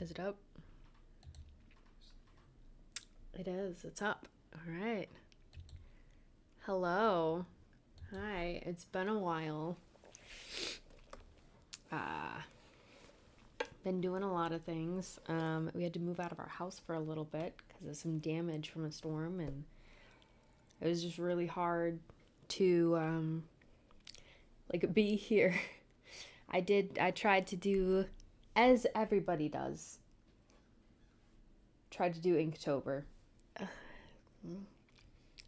Is it up? It is. It's up. All right. Hello. Hi. It's been a while. Been doing a lot of things. We had to move out of our house for a little bit because of some damage from a storm, and it was just really hard to be here. I tried to do as everybody does. Tried to do Inktober.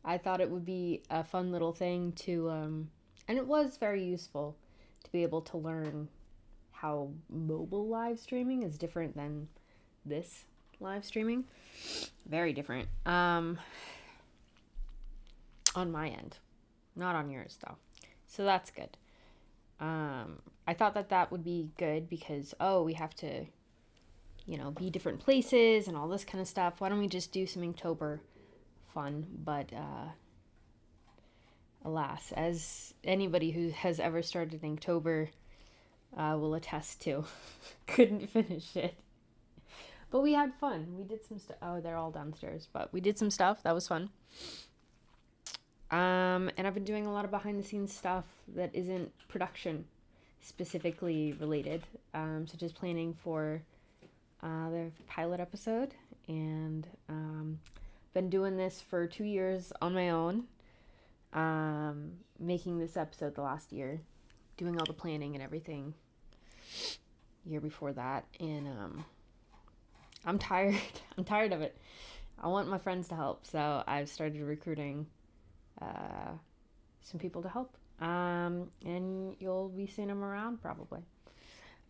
I thought it would be a fun little thing to and it was very useful to be able to learn how mobile live streaming is different than this live streaming. Very different. On my end. Not on yours, though. So that's good. I thought that would be good because, we have to, be different places and all this kind of stuff. Why don't we just do some Inktober fun? But, alas, as anybody who has ever started Inktober will attest to, couldn't finish it. But we had fun. We did some stuff. Oh, they're all downstairs. But we did some stuff. That was fun. And I've been doing a lot of behind the scenes stuff that isn't production specifically related, such as planning for the pilot episode. And been doing this for 2 years on my own, making this episode the last year, doing all the planning and everything year before that. And I'm tired. I'm tired of it. I want my friends to help, so I've started recruiting some people to help, and you'll be seeing them around probably.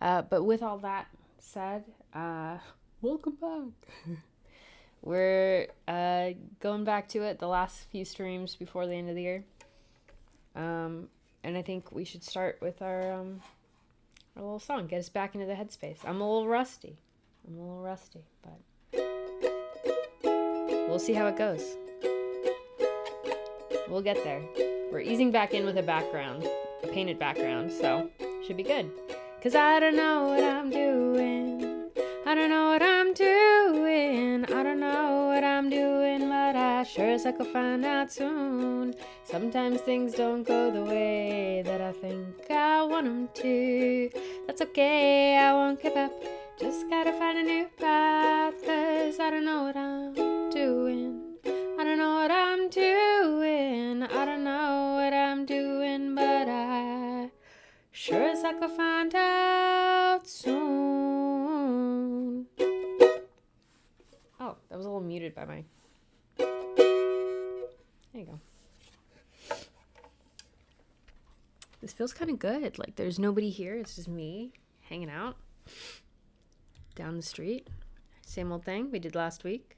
But with all that said, welcome back. We're going back to it the last few streams before the end of the year, and I think we should start with our little song, get us back into the headspace. I'm a little rusty, but we'll see how it goes. We'll get there. We're easing back in with a painted background, so should be good. 'Cause I don't know what I'm doing. I don't know what I'm doing. I don't know what I'm doing, but I sure as heck will find out soon. Sometimes things don't go the way that I think I want them to. That's okay, I won't give up. Just gotta find a new path, 'cause I don't know what I'm doing. I don't know what I'm doing. I don't know what I'm doing, but I sure as heck will find out soon. Oh, that was a little muted by my... There you go. This feels kind of good. Like, there's nobody here. It's just me hanging out down the street. Same old thing we did last week.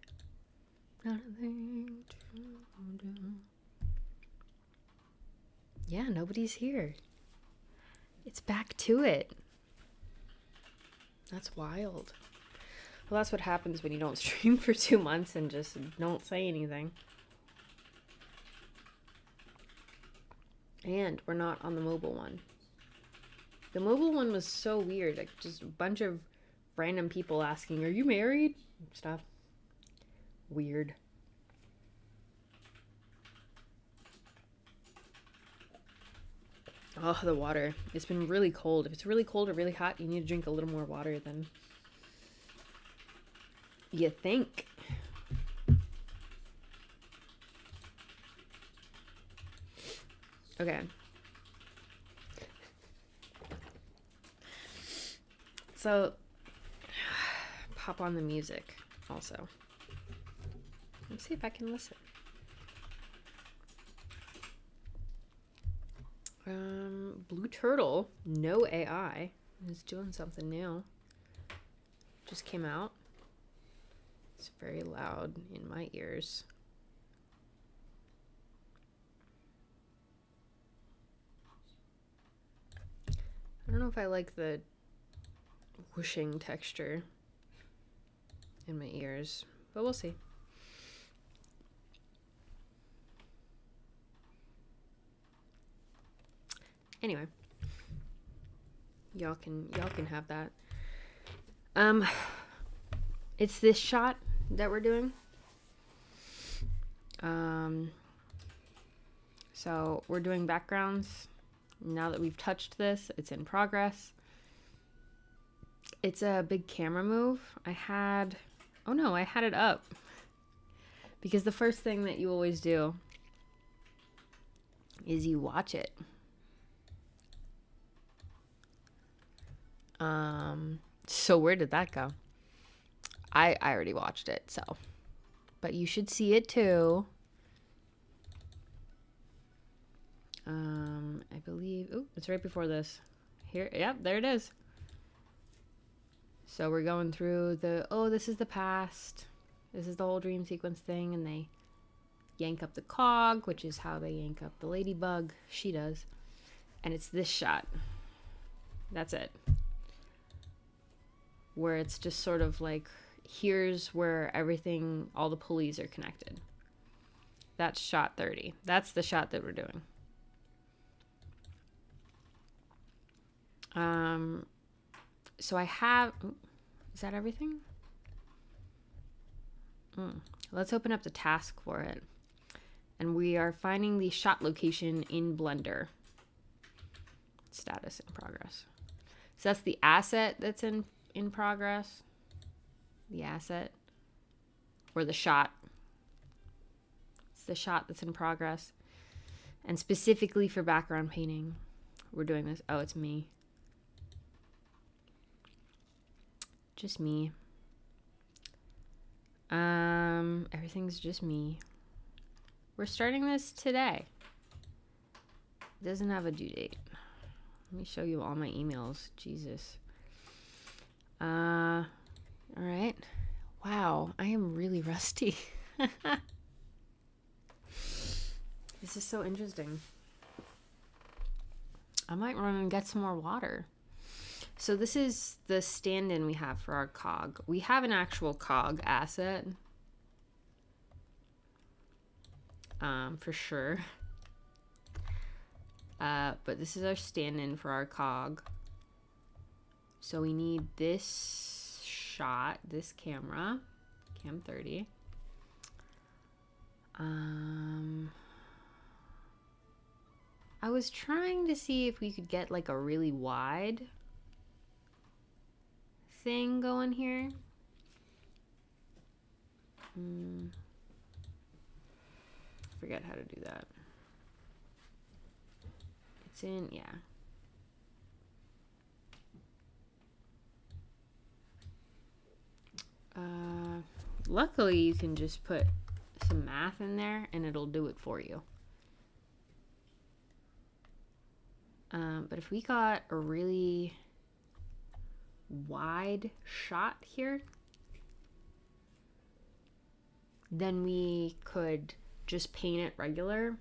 Yeah, nobody's here. It's back to it. That's wild. Well, that's what happens when you don't stream for 2 months and just don't say anything. And we're not on the mobile one. The mobile one was so weird. Like, just a bunch of random people asking, "Are you married?" Stuff. Weird. Oh, the water. It's been really cold. If it's really cold or really hot, you need to drink a little more water than you think. Okay. So, pop on the music also. Let's see if I can listen. Blue Turtle, no AI, is doing something new. Just came out. It's very loud in my ears. I don't know if I like the whooshing texture in my ears, but we'll see. Anyway, y'all can have that. It's this shot that we're doing. So we're doing backgrounds. Now that we've touched this, it's in progress. It's a big camera move. I had it up. Because the first thing that you always do is you watch it. So where did that go? I already watched it, so. But you should see it too. I believe, it's right before this. Here, yep, there it is. So we're going through this is the past. This is the whole dream sequence thing, and they yank up the cog, which is how they yank up the ladybug. She does. And it's this shot. That's it. Where it's just sort of like, here's where everything, all the pulleys are connected. That's shot 30. That's the shot that we're doing. So I have, is that everything? Let's open up the task for it. And we are finding the shot location in Blender. Status in progress. So that's the asset that's in progress. The asset. Or the shot. It's the shot that's in progress. And specifically for background painting, we're doing this. Oh, it's me. Just me. Everything's just me. We're starting this today. It doesn't have a due date. Let me show you all my emails. Jesus. All right. Wow, I am really rusty. This is so interesting. I might run and get some more water. So this is the stand-in we have for our cog. We have an actual cog asset. For sure. But this is our stand-in for our cog. So we need this shot, this camera, cam 30. I was trying to see if we could get like a really wide thing going here. Forget how to do that. It's in, yeah. Luckily you can just put some math in there and it'll do it for you. But if we got a really wide shot here, then we could just paint it regular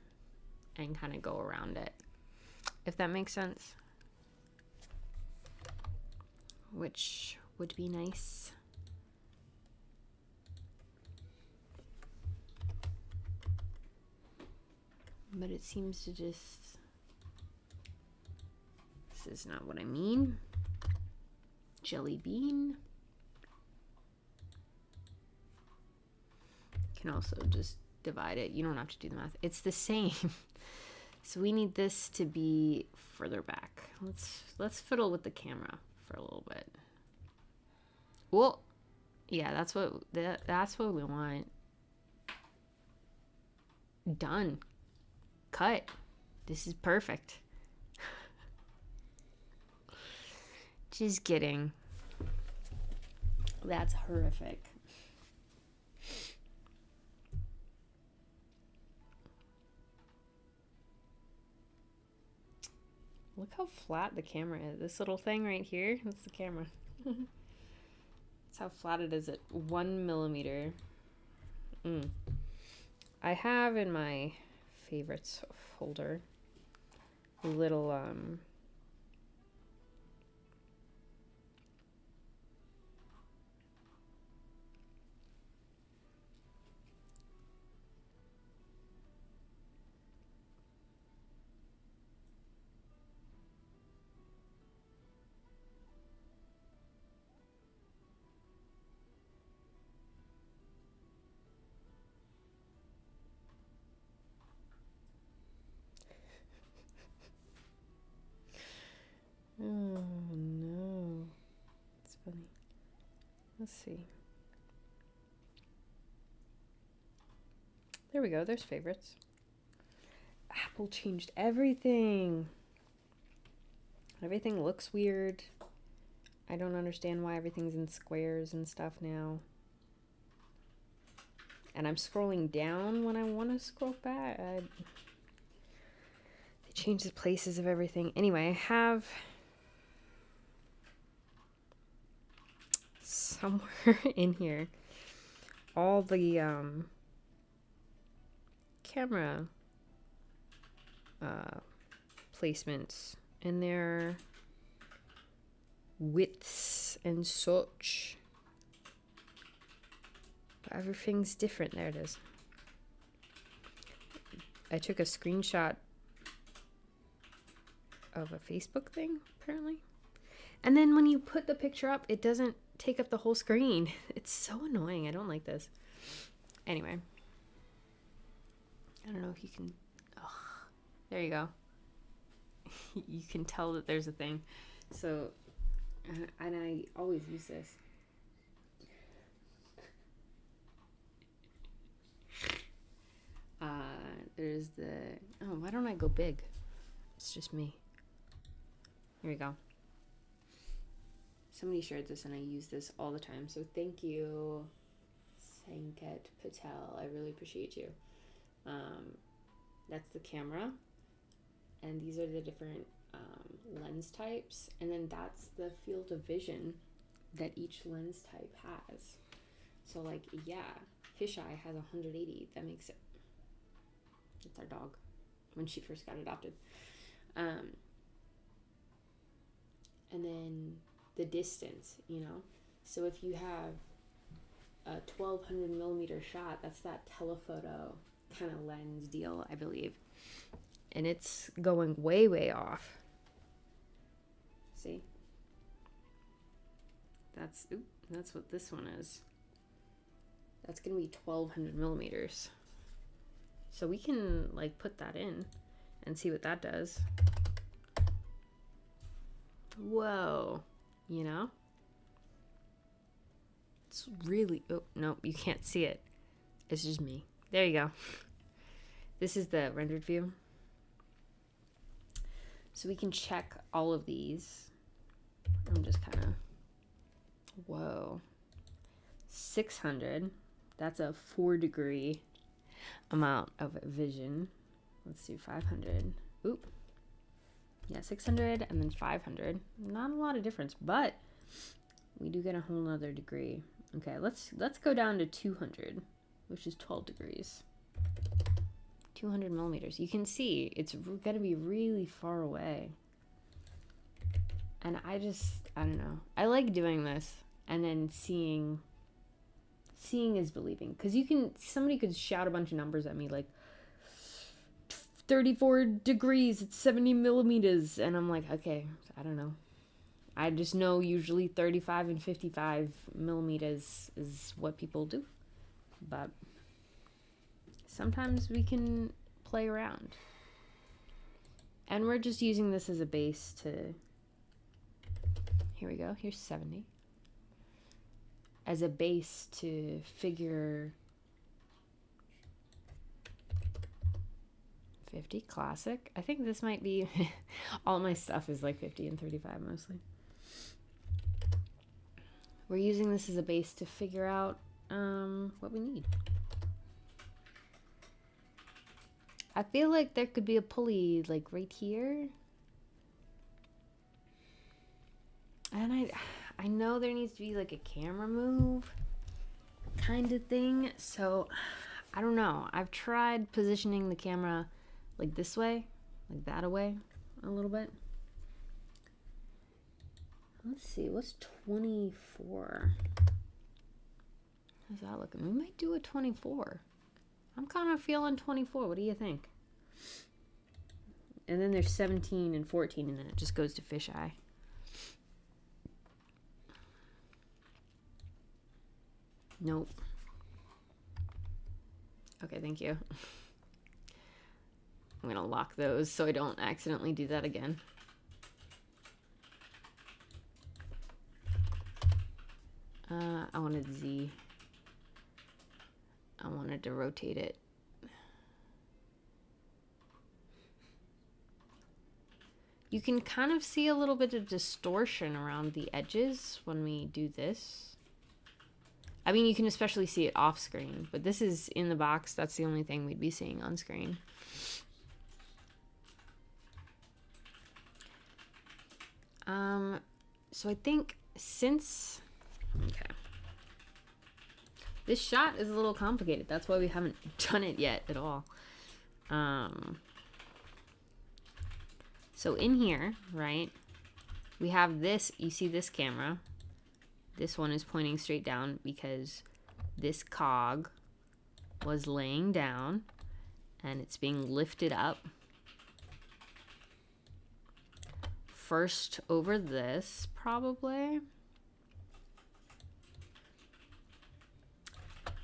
and kind of go around it, if that makes sense, which would be nice. But it seems to just, this is not what I mean. Jelly bean. You can also just divide it. You don't have to do the math. It's the same. So we need this to be further back. Let's fiddle with the camera for a little bit. Well, yeah, that's what we want. Done. Cut. This is perfect. Just kidding. That's horrific. Look how flat the camera is. This little thing right here, that's the camera. That's how flat it is at 1 millimeter. I have in my favorites folder a little Let's see. There we go. There's favorites. Apple changed everything. Everything looks weird. I don't understand why everything's in squares and stuff now. And I'm scrolling down when I want to scroll back. They changed the places of everything. Anyway, I have somewhere in here all the camera placements and their widths and such. Everything's different. There it is. I took a screenshot of a Facebook thing, apparently. And then when you put the picture up, it doesn't take up the whole screen. It's so annoying. I don't like this. Anyway. I don't know if you can... Oh, there you go. You can tell that there's a thing. So, and I always use this. There's the... Oh, why don't I go big? It's just me. Here we go. Somebody shared this and I use this all the time. So thank you, Sanket Patel. I really appreciate you. That's the camera. And these are the different lens types. And then that's the field of vision that each lens type has. So like, yeah, fisheye has 180. That makes it... It's our dog when she first got adopted. And then the distance, you know. So if you have a 1200 millimeter shot, that's that telephoto kind of lens deal, I believe. And it's going way, way off. See? That's what this one is. That's going to be 1200 millimeters. So we can like put that in and see what that does. Whoa, you know? It's really, oh, no, you can't see it. It's just me. There you go. This is the rendered view. So we can check all of these. I'm just kind of, whoa. 600, that's a 4-degree amount of vision. Let's do 500. Oop. Yeah, 600 and then 500. Not a lot of difference, but we do get a whole nother degree. Okay, let's go down to 200, which is 12 degrees. 200 millimeters. You can see it's going to be really far away. And I don't know. I like doing this and then seeing is believing. Because somebody could shout a bunch of numbers at me like 34 degrees, it's 70 millimeters. And I'm like, okay, I don't know. I just know usually 35 and 55 millimeters is what people do. But sometimes we can play around. And we're just using this as a base to... Here we go. Here's 70. As a base to figure 50, classic. I think this might be... all my stuff is like 50 and 35 mostly. We're using this as a base to figure out what we need. I feel like there could be a pulley like right here. And I know there needs to be like a camera move kind of thing. So I don't know. I've tried positioning the camera like this way, like that away a little bit. Let's see, what's 24? How's that looking? We might do a 24. I'm kind of feeling 24. What do you think? And then there's 17 and 14, and then it just goes to fisheye. Nope. Okay, thank you. I'm going to lock those so I don't accidentally do that again. I wanted Z. I wanted to rotate it. You can kind of see a little bit of distortion around the edges when we do this. I mean, you can especially see it off screen, but this is in the box. That's the only thing we'd be seeing on screen. So I think since, okay, this shot is a little complicated. That's why we haven't done it yet at all. So in here, right, we have this, you see this camera. This one is pointing straight down because this cog was laying down and it's being lifted up. First over this, probably.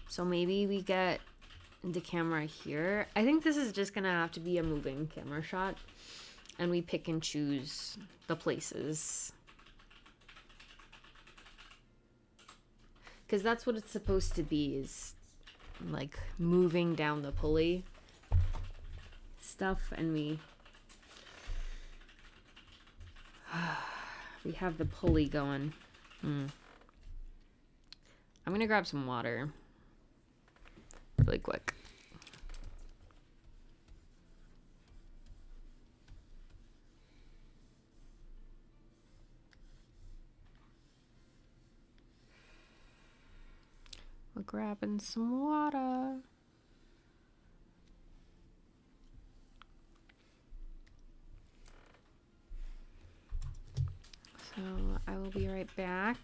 So maybe we get the camera here. I think this is just gonna have to be a moving camera shot, and we pick and choose the places. Because that's what it's supposed to be, is like moving down the pulley stuff, and we have the pulley going. I'm gonna grab some water really quick. We're grabbing some water. So I will be right back.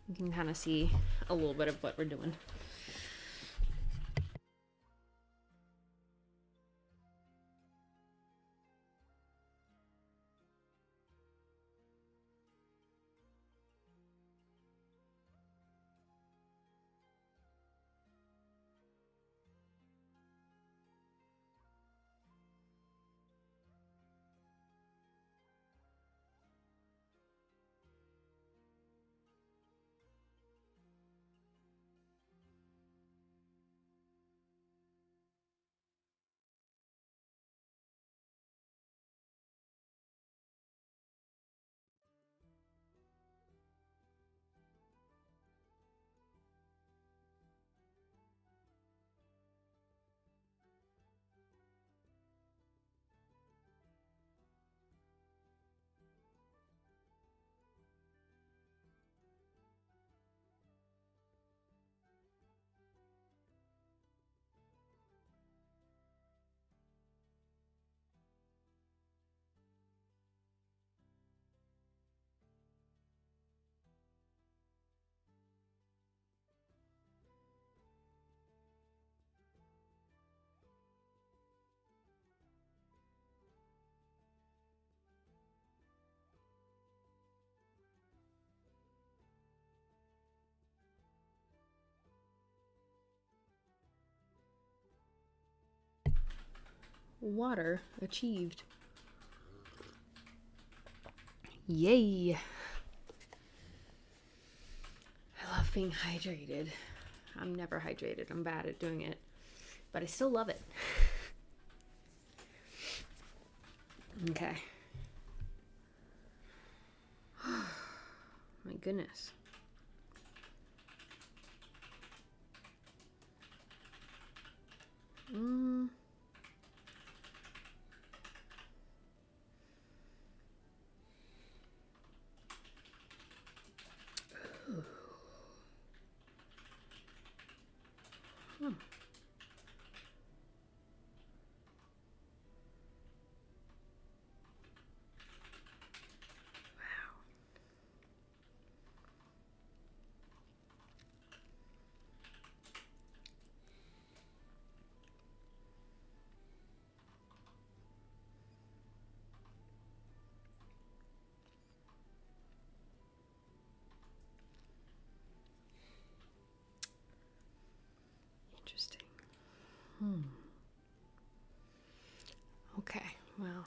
You can kind of see a little bit of what we're doing. Water achieved. Yay! I love being hydrated. I'm never hydrated. I'm bad at doing it, but I still love it. Okay. My goodness. Interesting. Okay, well.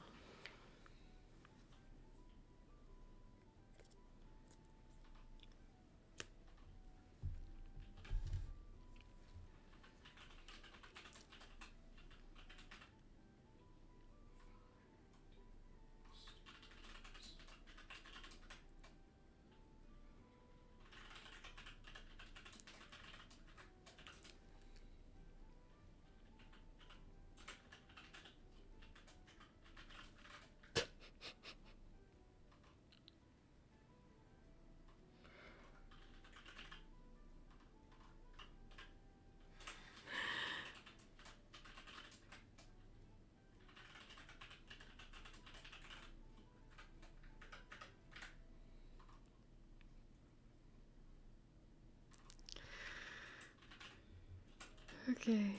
Okay.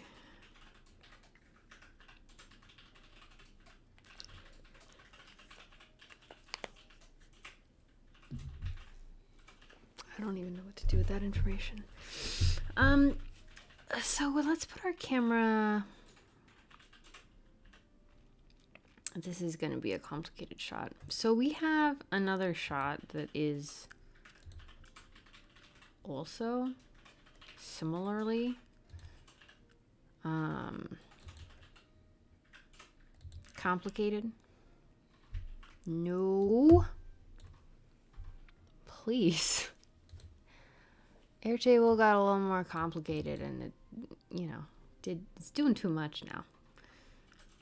I don't even know what to do with that information. So let's put our camera. This is going to be a complicated shot. So we have another shot that is also similarly complicated. No. Please. Airtable got a little more complicated and it, you know, it's doing too much now.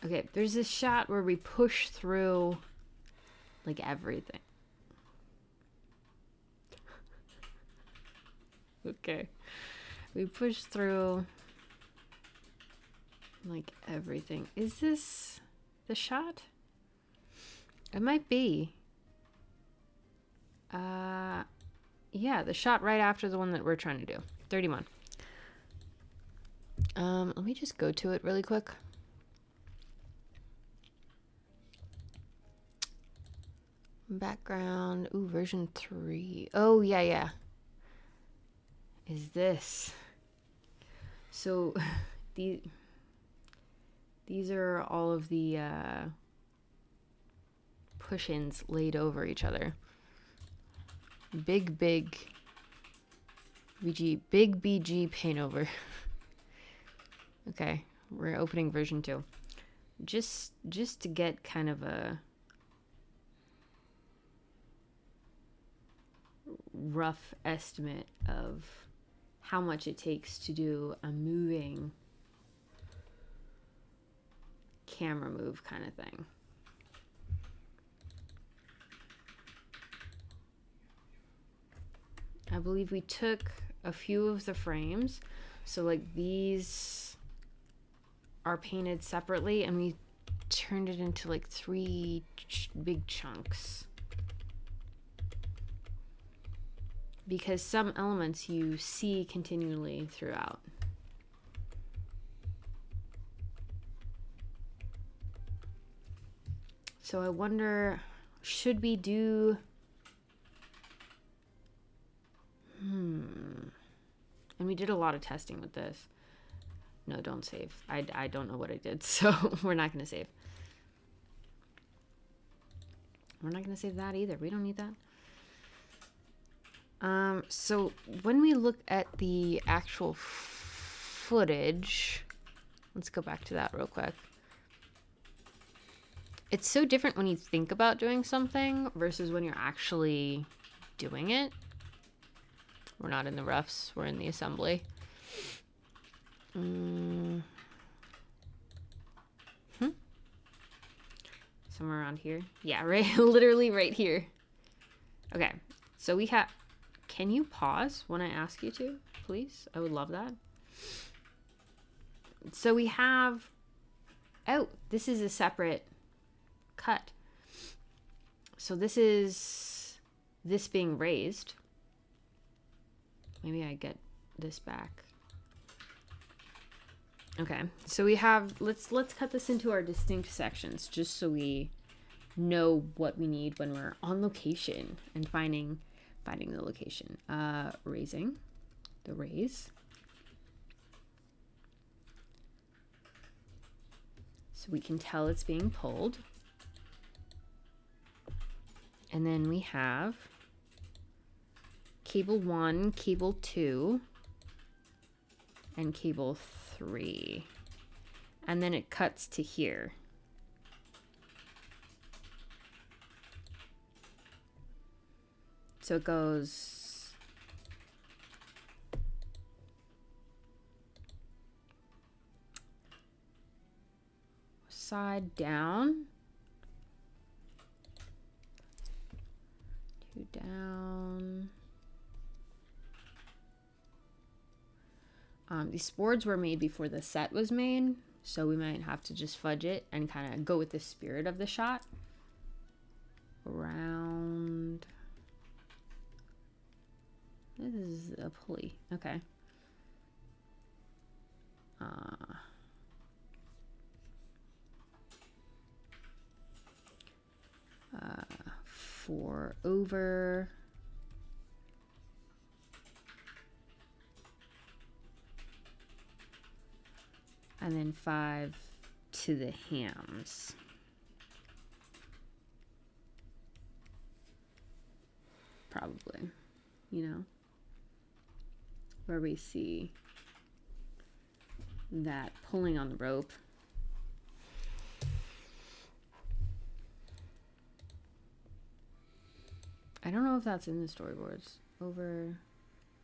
Okay, there's this shot where we push through like everything. Okay. We push through like everything. Is this the shot? It might be. Yeah, the shot right after the one that we're trying to do. 31. Let me just go to it really quick. Background. Ooh, version 3. Oh, yeah. Is this. So, these are all of the push-ins laid over each other. Big BG paint over. Okay, we're opening version 2. Just to get kind of a rough estimate of how much it takes to do a moving camera move kind of thing. I believe we took a few of the frames, so like these are painted separately and we turned it into like 3 big chunks. Because some elements you see continually throughout. So I wonder, should we do... And we did a lot of testing with this. No, don't save. I don't know what I did, so we're not going to save. We're not going to save that either. We don't need that. So when we look at the actual footage, let's go back to that real quick. It's so different when you think about doing something versus when you're actually doing it. We're not in the roughs, we're in the assembly. Somewhere around here. Yeah, right, literally right here. Okay, so we have... Can you pause when I ask you to, please? I would love that. So we have... Oh, this is a separate cut. So this is this being raised. Maybe I get this back. Okay, so we have, let's cut this into our distinct sections just so we know what we need when we're on location and finding the location. Raising, the raise. So we can tell it's being pulled. And then we have cable 1, cable 2, and cable 3. And then it cuts to here. So it goes side down, 2 down. These boards were made before the set was made, so we might have to just fudge it and kind of go with the spirit of the shot. Around. This is a pulley. Okay. 4 over. And then 5 to the hams. Probably, you know, where we see that pulling on the rope. I don't know if that's in the storyboards. Over,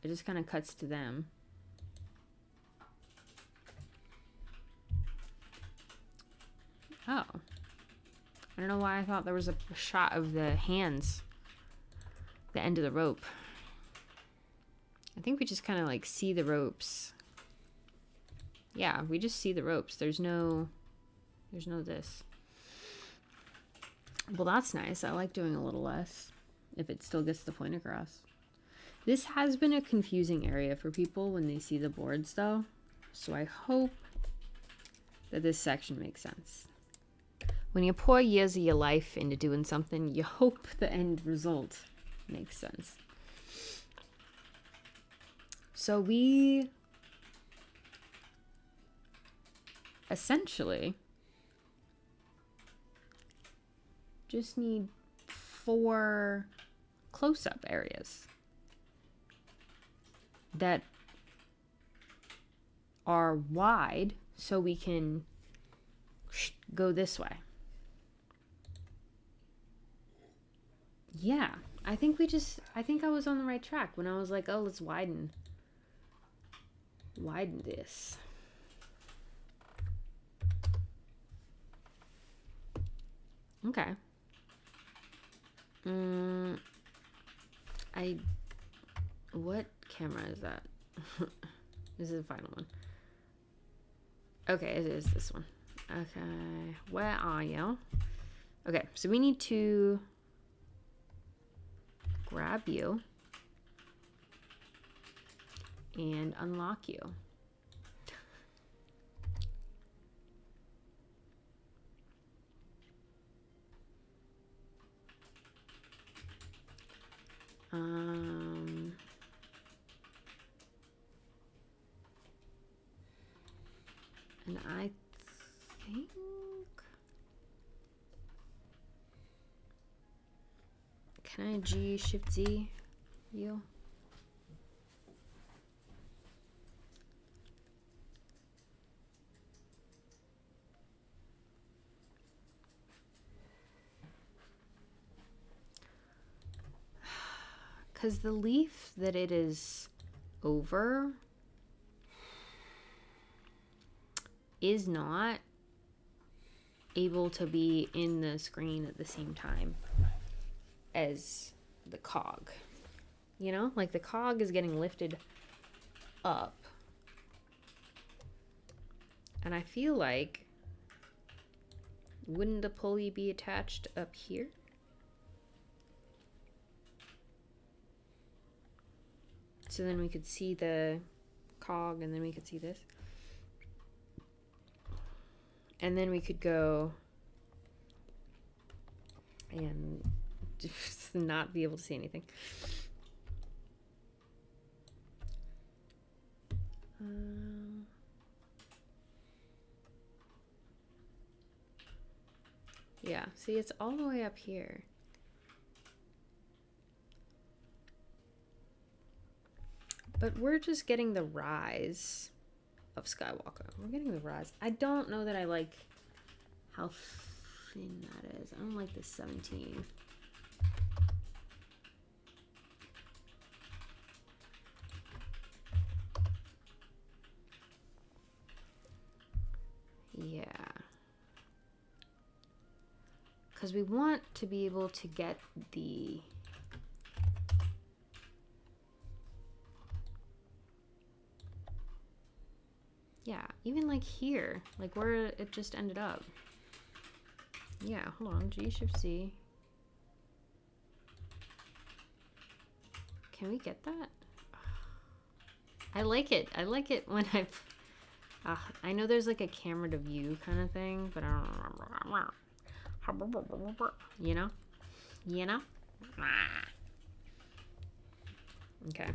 it just kind of cuts to them. Oh, I don't know why I thought there was a shot of the hands, the end of the rope. I think we just kind of like see the ropes. Yeah, we just see the ropes. There's no this. Well, that's nice. I like doing a little less if it still gets the point across. This has been a confusing area for people when they see the boards though. So I hope that this section makes sense. When you pour years of your life into doing something, you hope the end result makes sense. So we essentially just need 4 close-up areas that are wide so we can go this way. Yeah, I think I was on the right track when I was like, oh, let's widen this. Okay. What camera is that? This is the final one. Okay, it is this one. Okay, where are you? Okay, so we need to grab you and unlock you. And I think can I G Shift Z you? Because the leaf that it is over is not able to be in the screen at the same time as the cog. You know, like the cog is getting lifted up. And I feel like, wouldn't the pulley be attached up here? So then we could see the cog and then we could see this. And then we could go and just not be able to see anything. Yeah, see, it's all the way up here. But we're just getting the rise of Skywalker. We're getting the rise. I don't know that I like how thin that is. I don't like the 17. Yeah. Because we want to be able to get the... Yeah, even like here, like where it just ended up. Yeah, hold on, G Shift C. Can we get that? I like it. I like it when I know there's like a camera to view kind of thing, but I don't remember. You know? You know? Okay.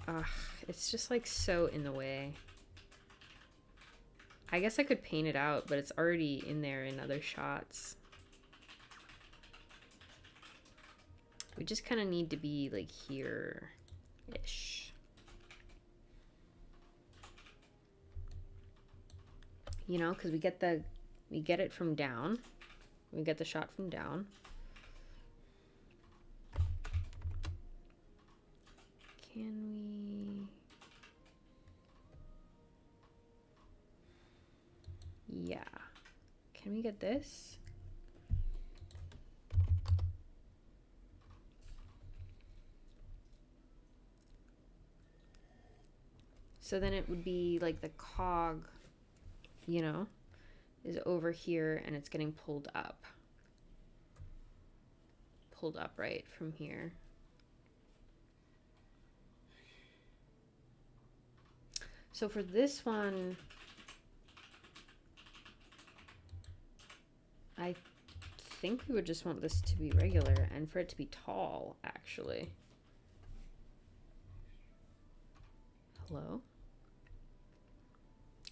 Ugh, it's just like so in the way. I guess I could paint it out, but it's already in there in other shots. We just kind of need to be like here-ish. You know, because we get it from down. We get the shot from down. Can we? Yeah. Can we get this? So then it would be like the cog, you know, is over here and it's getting pulled up. Pulled up right from here. So for this one, I think we would just want this to be regular and for it to be tall, actually. Hello?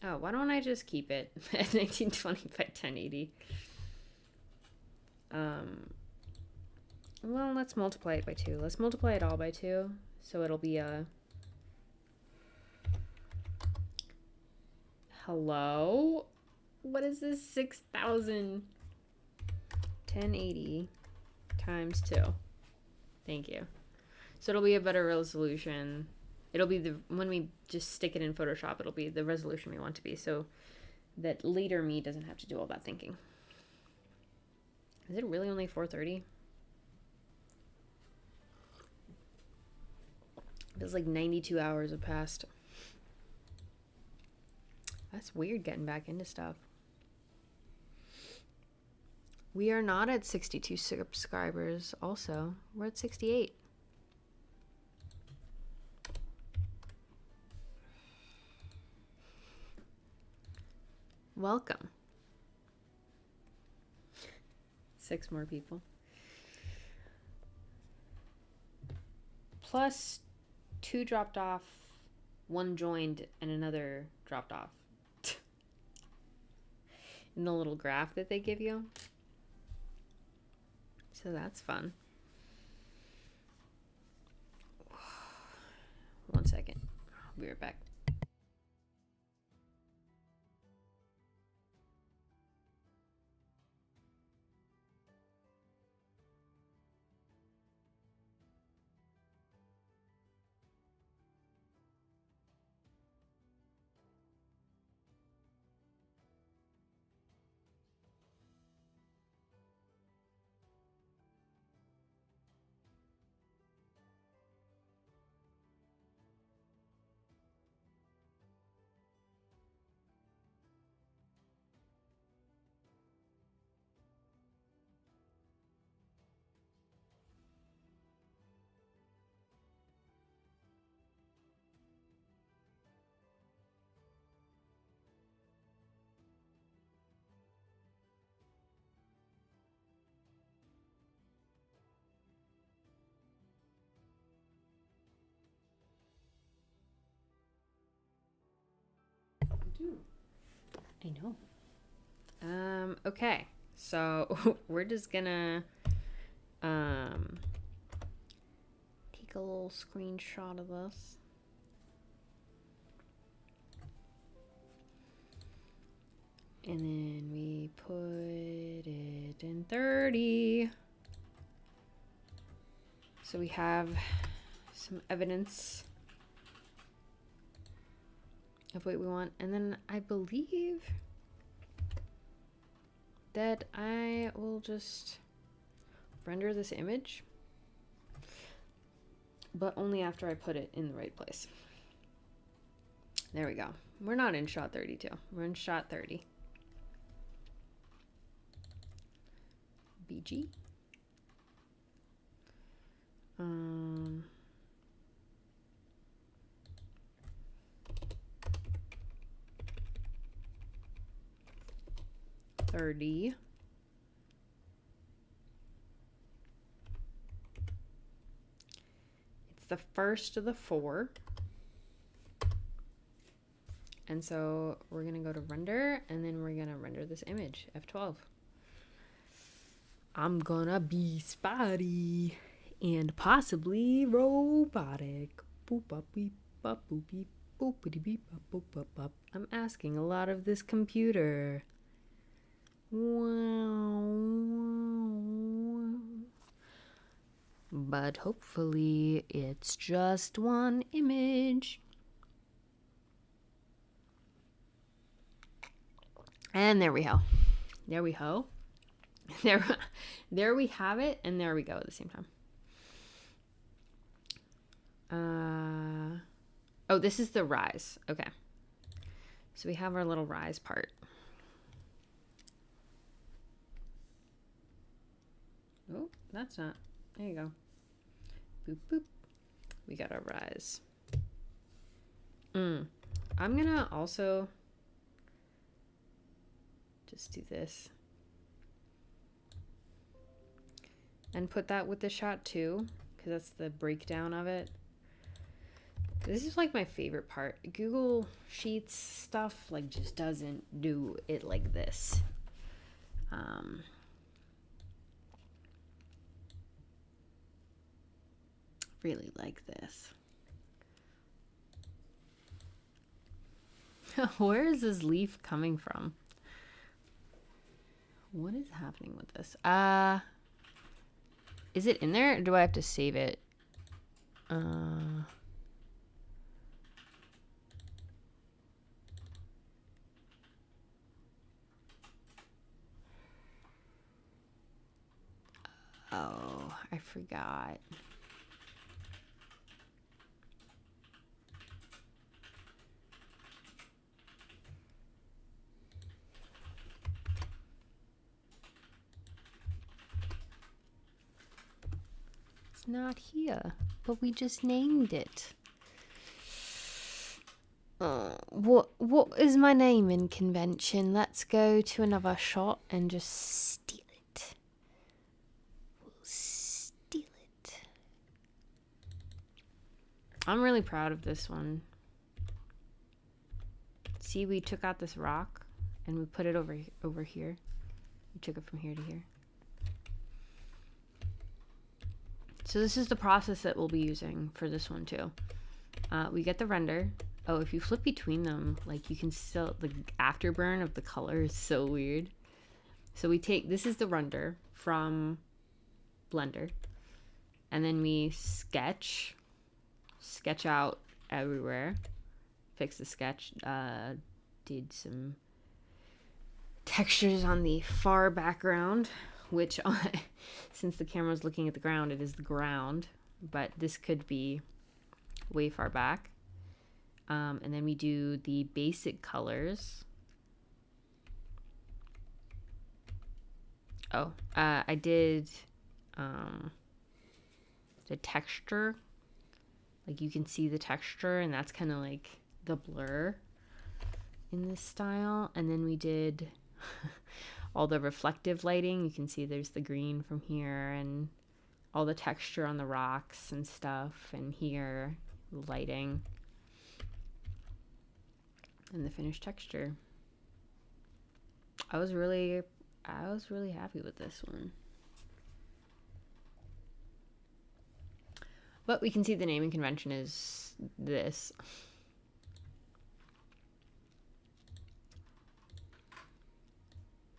Oh, why don't I just keep it at 1920 by 1080? Well, let's multiply it by 2. Let's multiply it all by 2. So it'll be a... Hello? What is this? 6,000. 1080 times 2. Thank you. So it'll be a better resolution. It'll be when we just stick it in Photoshop, it'll be the resolution we want to be, so that later me doesn't have to do all that thinking. Is it really only 4:30? Feels like 92 hours have passed. That's weird getting back into stuff. We are not at 62 subscribers also. We're at 68. Welcome. 6 more people. Plus 2 dropped off, 1 joined, and another dropped off. In the little graph that they give you. So that's fun. 1 second. I'll be right back. I know. Okay, so we're just gonna take a little screenshot of this. And then we put it in 30. So we have some evidence of what we want. And then I believe that I will just render this image, but only after I put it in the right place. There we go. We're not in shot 32. We're in shot 30. BG. $30. the first of the 4. And so we're going to go to render, and then we're going to render this image, F12. I'm going to be spotty and possibly robotic. Boop up, beep up, boop beep, boopity beep up, boop up, up. I'm asking a lot of this computer. Wow. But hopefully it's just one image. And there we go. There we go. There we have it, and there we go at the same time. Oh, this is the rise. Okay. So we have our little rise part. Oh, that's not. There you go. Boop, boop. We got our rise. I'm gonna also just do this. And put that with the shot too, because that's the breakdown of it. This is like my favorite part. Google Sheets stuff like just doesn't do it like this. Really like this. Where is this leaf coming from? What is happening with this? Is it in there, or do I have to save it? Oh, I forgot. It's not here, but we just named it. What is my naming convention? Let's go to another shot and just steal it. We'll steal it. I'm really proud of this one. See, we took out this rock and we put it over here. We took it from here to here. So this is the process that we'll be using for this one too. We get the render. Oh, if you flip between them, like you can still, the afterburn of the color is so weird. So we take, this is the render from Blender. And then we sketch out everywhere. Fix the sketch. Did some textures on the far background, which since the camera is looking at the ground, it is the ground, but this could be way far back. And then we do the basic colors. Oh, I did the texture. Like you can see the texture, and that's kind of like the blur in this style. And then we did all the reflective lighting. You can see there's the green from here and all the texture on the rocks and stuff, and here lighting and the finished texture. I was really happy with this one. But we can see the naming convention is this.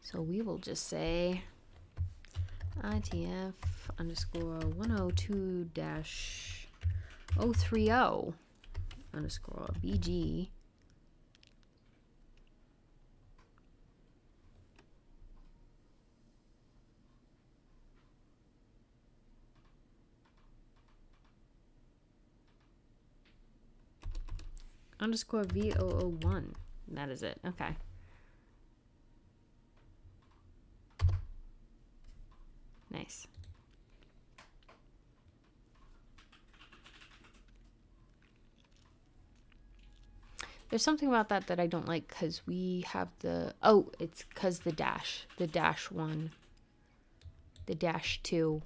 So we will just say ITF underscore 102-030 underscore BG underscore V001. That is it. Okay. Nice. There's something about that I don't like, because we have the, oh, it's because the dash 1, the dash 2,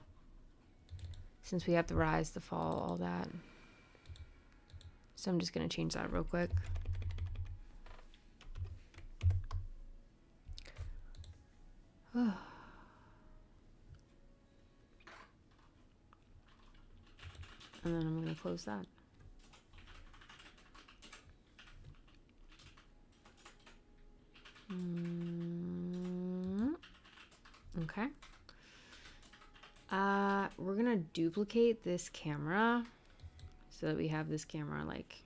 since we have the rise, the fall, all that. So I'm just gonna change that real quick. And then I'm gonna close that. Okay. We're gonna duplicate this camera so that we have this camera like,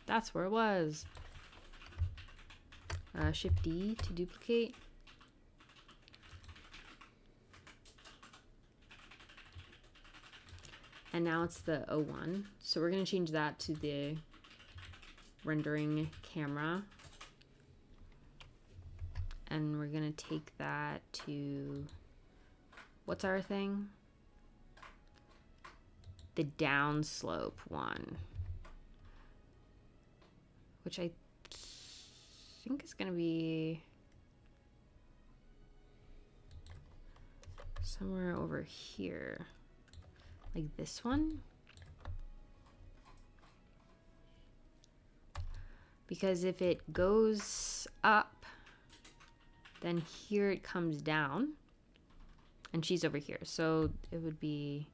that's where it was. Shift D to duplicate. And now it's the O1. So we're gonna change that to the rendering camera. And we're gonna take that to, what's our thing? The downslope one, which I think is gonna be somewhere over here, like this one. Because if it goes up, then here it comes down, and she's over here. So it would be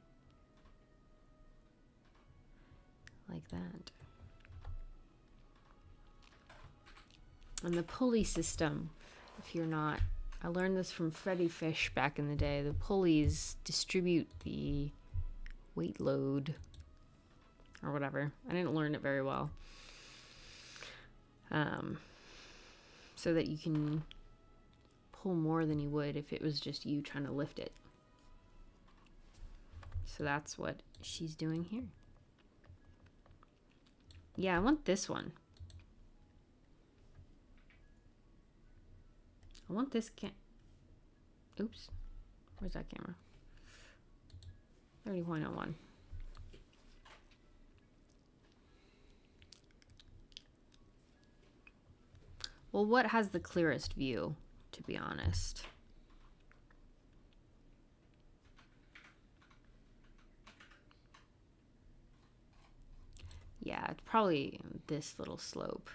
like that. And the pulley system, if you're not, I learned this from Freddy Fish back in the day. The pulleys distribute the weight load or whatever. I didn't learn it very well. So that you can pull more than you would if it was just you trying to lift it. So that's what she's doing here. Yeah, I want this one. I want this oops. Where's that camera? 30.01. Well, what has the clearest view, to be honest? Yeah, it's probably this little slope.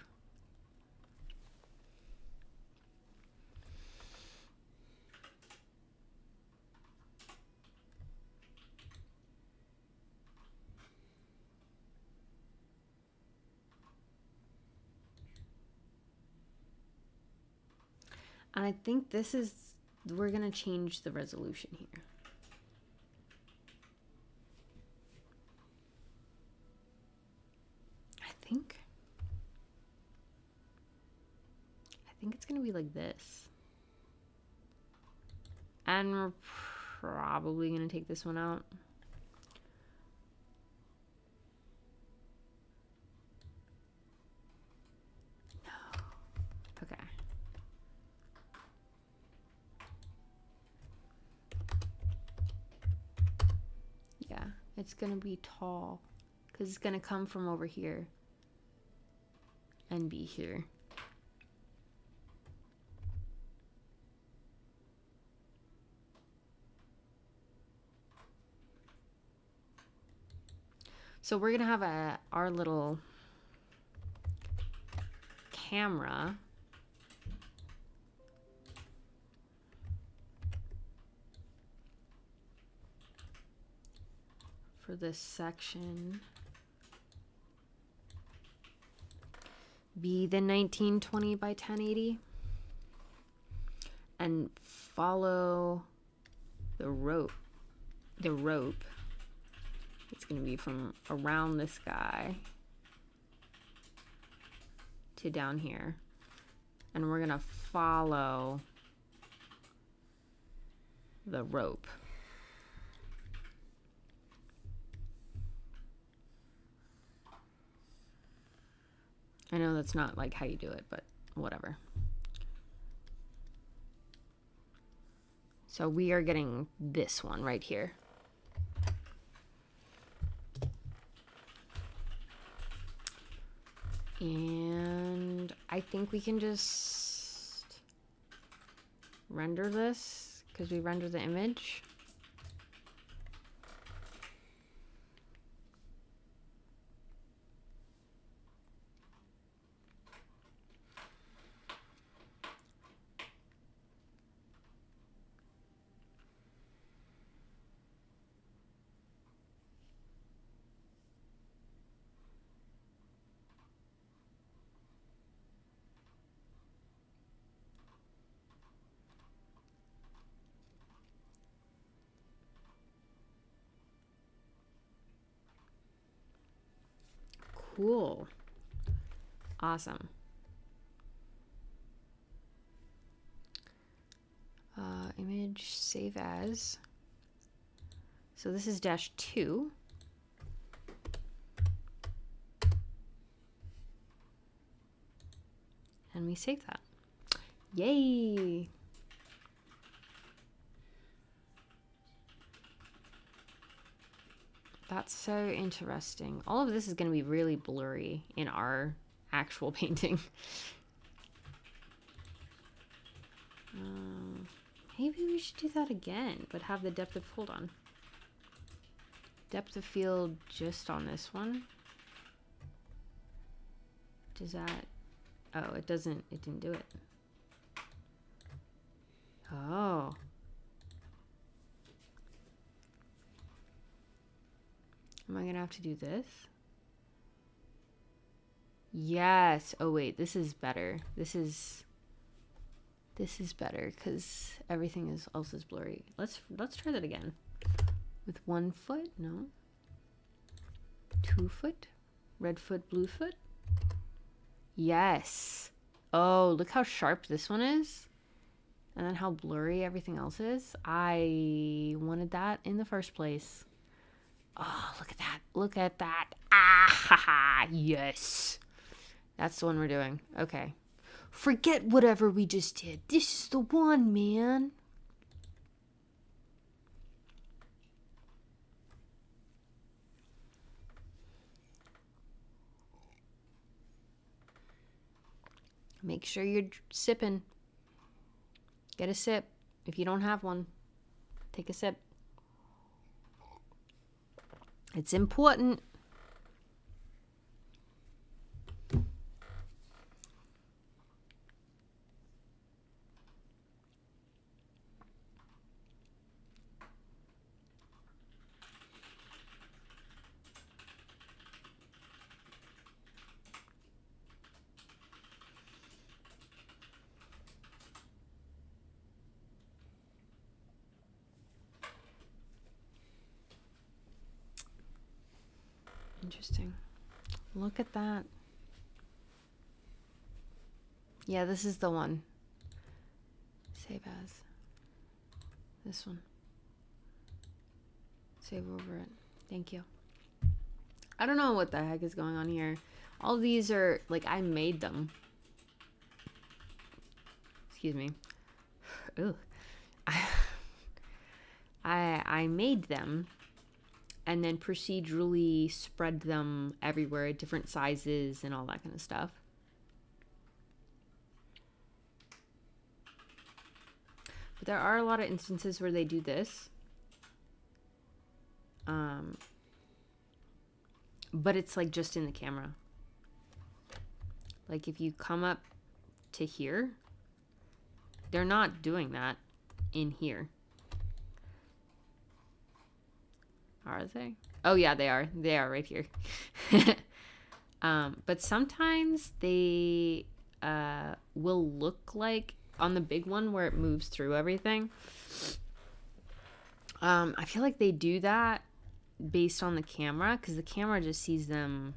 And I think this is, we're gonna change the resolution here. I think it's gonna be like this. And we're probably gonna take this one out. No. Okay. Yeah, it's gonna be tall because it's gonna come from over here and be here. So we're gonna have our little camera for this section be the 1920 by 1080 and follow the rope. It's going to be from around this guy to down here. And we're going to follow the rope. I know that's not like how you do it, but whatever. So we are getting this one right here. And I think we can just render this because we render the image. Cool. Awesome. Image, save as. So this is -2. And we save that. Yay! That's so interesting. All of this is going to be really blurry in our actual painting. Maybe we should do that again, but have the depth of, hold on. Depth of field just on this one. Does that, oh, it doesn't, it didn't do it. Oh. Am I gonna have to do this? Yes. Oh wait, this is better. This is better because everything else is blurry. Let's try that again. With 1 foot? No. 2 foot? Red foot, blue foot? Yes. Oh, look how sharp this one is. And then how blurry everything else is. I wanted that in the first place. Oh, look at that. Look at that. Ah, haha. Yes. That's the one we're doing. Okay. Forget whatever we just did. This is the one, man. Make sure you're sipping. Get a sip. If you don't have one, take a sip. It's important. Interesting. Look at that. Yeah, this is the one. Save as. This one. Save over it. Thank you. I don't know what the heck is going on here. All these are, like, I made them. Excuse me. Ugh. I made them and then procedurally spread them everywhere at different sizes and all that kind of stuff. But there are a lot of instances where they do this. But it's like just in the camera. Like if you come up to here, they're not doing that in here. Are they? Oh yeah, they are. They are right here. But sometimes they will look like on the big one where it moves through everything. I feel like they do that based on the camera because the camera just sees them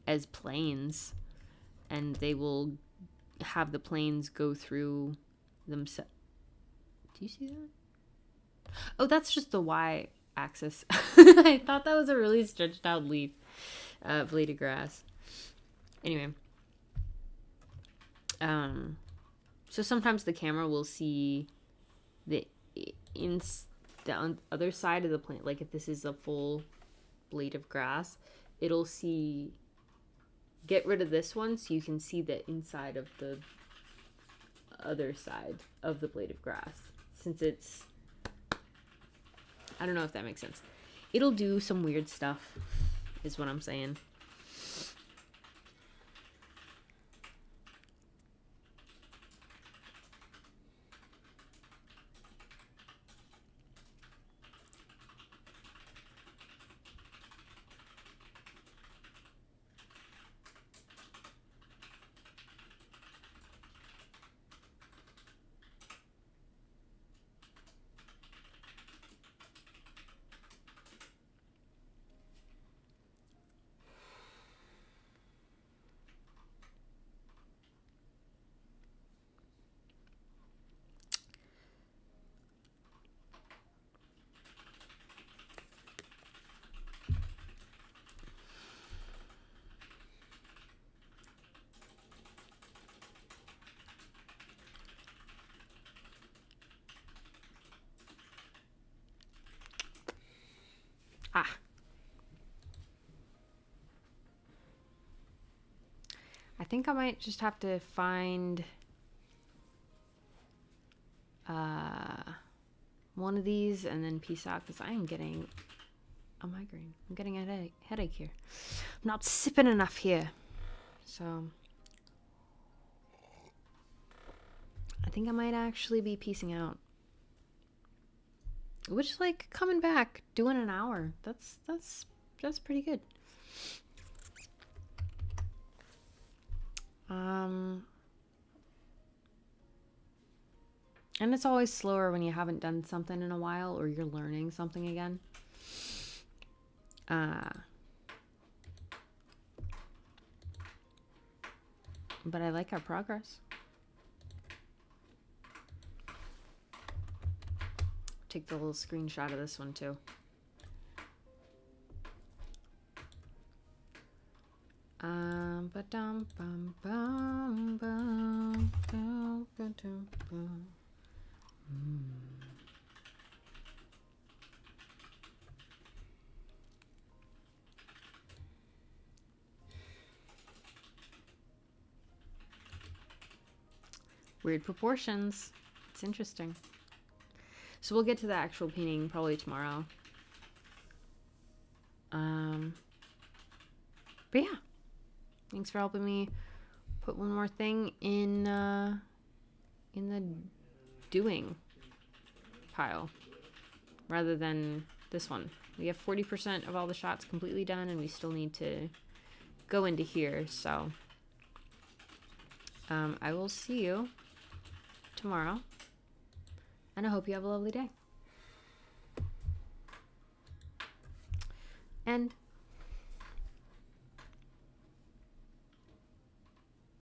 as planes and they will have the planes go through themselves. Do you see that? Oh, that's just the Y axis. I thought that was a really stretched out leaf, blade of grass. Anyway. So sometimes the camera will see the on the other side of the plant. Like if this is a full blade of grass, it'll see, get rid of this one so you can see the inside of the other side of the blade of grass. Since it's, I don't know if that makes sense. It'll do some weird stuff, is what I'm saying. Ah. I think I might just have to find one of these and then peace out, because I am getting a migraine. I'm getting a headache here. I'm not sipping enough here. So I think I might actually be peacing out. Which, like, coming back, doing an hour. That's pretty good. And it's always slower when you haven't done something in a while or you're learning something again. But I like our progress. Take the little screenshot of this one too. Weird proportions. It's interesting. So we'll get to the actual painting probably tomorrow. But yeah, thanks for helping me put one more thing in the doing pile rather than this one. We have 40% of all the shots completely done, and we still need to go into here. So I will see you tomorrow, and I hope you have a lovely day. And